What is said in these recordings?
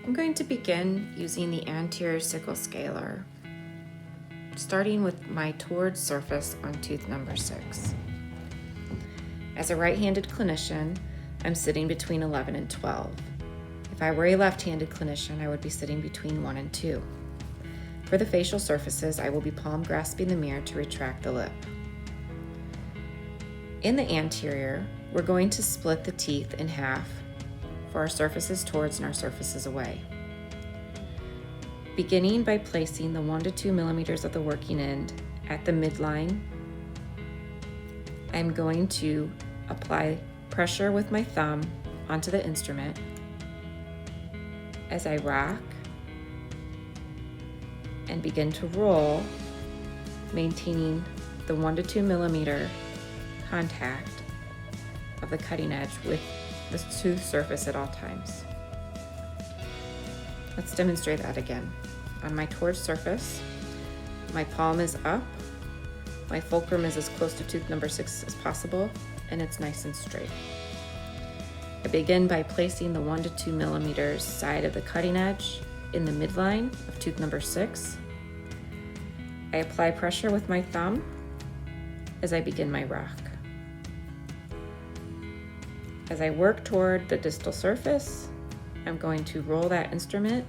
I'm going to begin using the Anterior Sickle Scaler, starting with my towards surface on tooth number 6. As a right-handed clinician, I'm sitting between 11 and 12. If I were a left-handed clinician, I would be sitting between 1 and 2. For the facial surfaces, I will be palm grasping the mirror to retract the lip. In the anterior, we're going to split the teeth in half for our surfaces towards and our surfaces away. Beginning by placing the 1 to 2 millimeters of the working end at the midline, I'm going to apply pressure with my thumb onto the instrument as I rock and begin to roll, maintaining the 1 to 2 millimeter contact of the cutting edge with the tooth surface at all times. Let's demonstrate that again. On my towards surface, my palm is up, my fulcrum is as close to tooth number 6 as possible, and it's nice and straight. I begin by placing the 1 to 2 millimeters side of the cutting edge in the midline of tooth number 6. I apply pressure with my thumb as I begin my rock. As I work toward the distal surface, I'm going to roll that instrument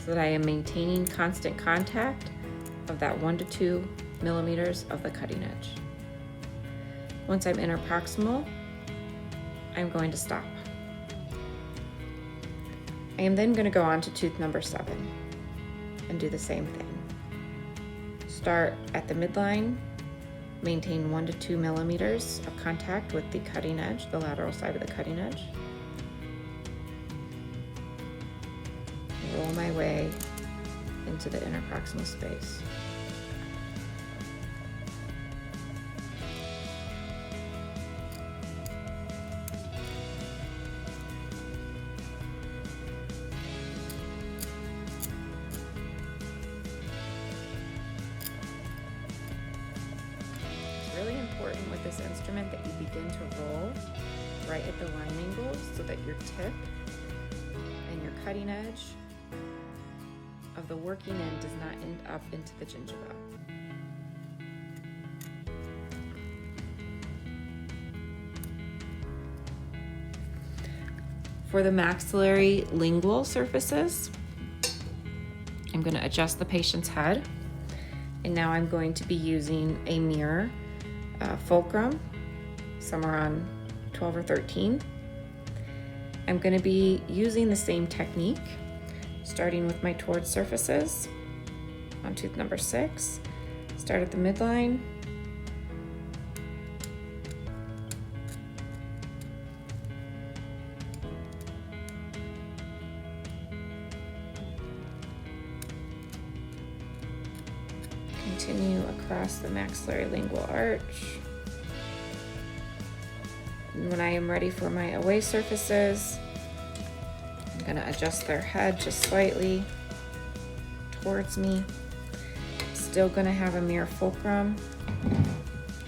so that I am maintaining constant contact of that 1 to 2 millimeters of the cutting edge. Once I'm interproximal, I'm going to stop. I am then going to go on to tooth number 7 and do the same thing. Start at the midline, maintain 1 to 2 millimeters of contact with the cutting edge, the lateral side of the cutting edge. Roll my way into the interproximal space. It's really important with this instrument that you begin to roll right at the line angles so that your tip and your cutting edge of the working end does not end up into the gingiva. For the maxillary lingual surfaces, I'm going to adjust the patient's head, and now I'm going to be using a mirror fulcrum, somewhere on 12 or 13. I'm going to be using the same technique, starting with my towards surfaces on tooth number 6. Start at the midline. Continue across the maxillary lingual arch. And when I am ready for my away surfaces, I'm going to adjust their head just slightly towards me. Still going to have a mirror fulcrum.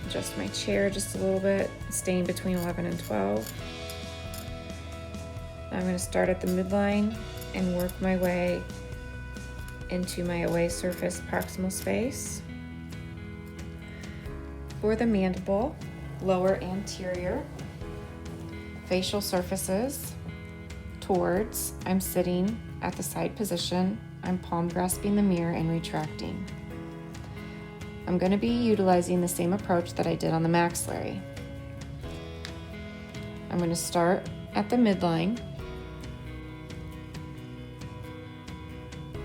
Adjust my chair just a little bit, staying between 11 and 12. I'm going to start at the midline and work my way into my away surface proximal space. For the mandible, lower anterior, facial surfaces, towards, I'm sitting at the side position. I'm palm grasping the mirror and retracting. I'm going to be utilizing the same approach that I did on the maxillary. I'm going to start at the midline.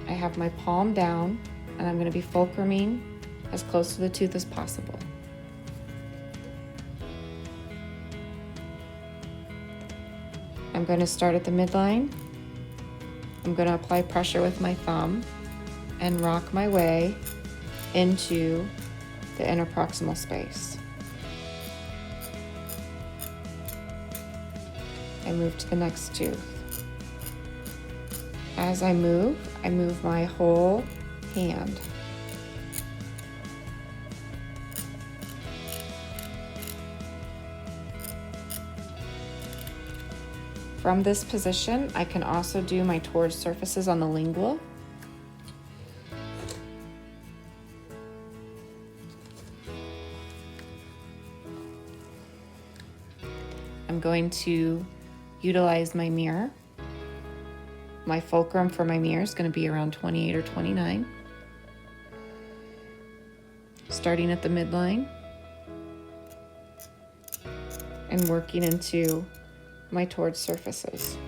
I have my palm down, and I'm going to be fulcruming as close to the tooth as possible. I'm going to start at the midline. I'm going to apply pressure with my thumb and rock my way into the interproximal space. I move to the next tooth. As I move my whole hand. From this position, I can also do my towards surfaces on the lingual. I'm going to utilize my mirror. My fulcrum for my mirror is going to be around 28 or 29. Starting at the midline and working into my towards surfaces.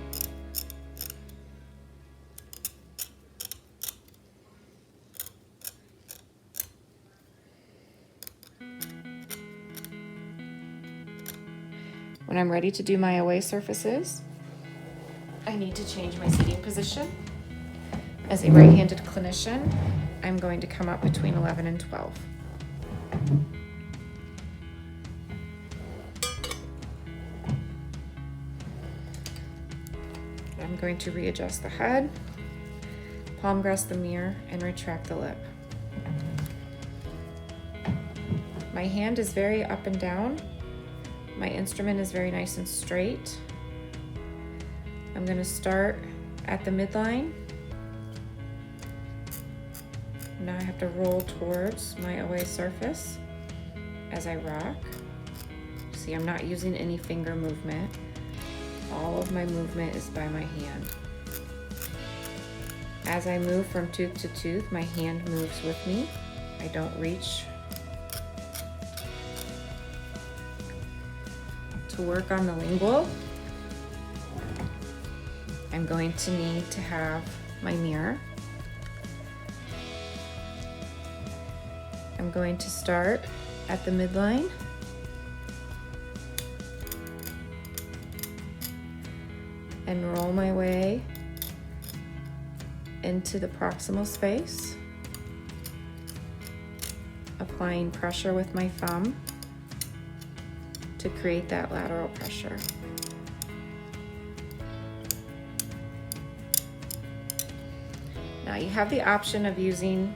When I'm ready to do my away surfaces, I need to change my seating position. As a right-handed clinician, I'm going to come up between 11 and 12. I'm going to readjust the head, palm grasp the mirror, and retract the lip. My hand is very up and down. My instrument is very nice and straight. I'm going to start at the midline. Now I have to roll towards my away surface as I rock. See, I'm not using any finger movement. All of my movement is by my hand. As I move from tooth to tooth, my hand moves with me. I don't reach. To work on the lingual, I'm going to need to have my mirror. I'm going to start at the midline and roll my way into the proximal space, applying pressure with my thumb to create that lateral pressure. Now you have the option of using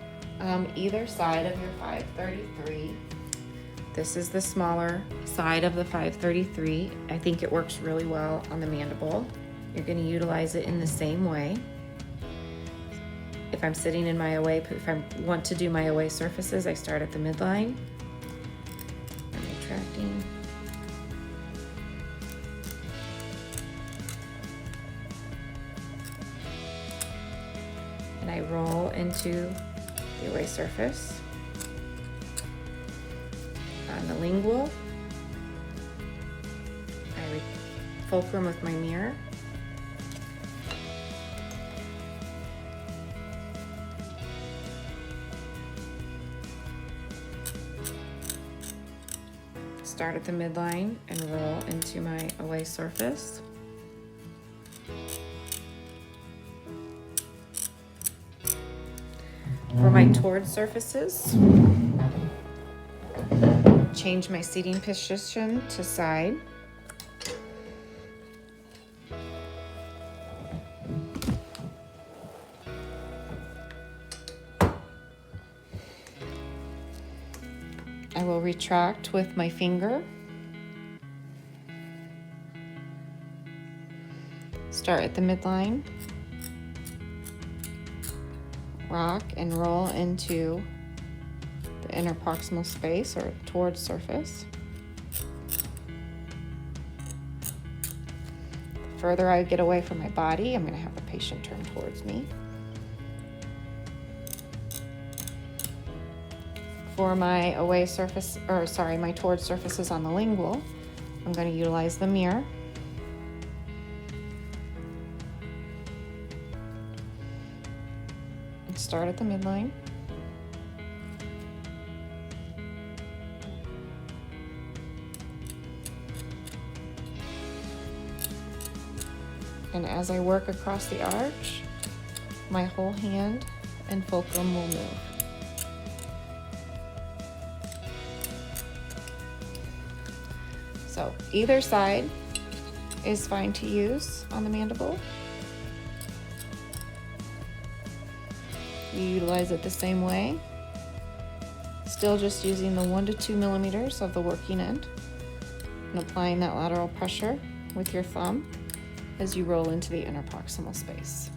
either side of your 533. This is the smaller side of the 533. I think it works really well on the mandible. You're going to utilize it in the same way. If I'm sitting in my away, if I want to do my away surfaces, I start at the midline. I'm retracting. And I roll into the away surface. On the lingual, I fulcrum with my mirror. Start at the midline and roll into my away surface. For my towards surfaces, change my seating position to side. I will retract with my finger. Start at the midline. Rock and roll into the inner proximal space or towards surface. The further I get away from my body, I'm going to have the patient turn towards me. For my away surface, my towards surfaces on the lingual, I'm going to utilize the mirror. And start at the midline. And as I work across the arch, my whole hand and fulcrum will move. So either side is fine to use on the mandible. You utilize it the same way. Still just using the 1 to 2 millimeters of the working end and applying that lateral pressure with your thumb. as you roll into the interproximal space.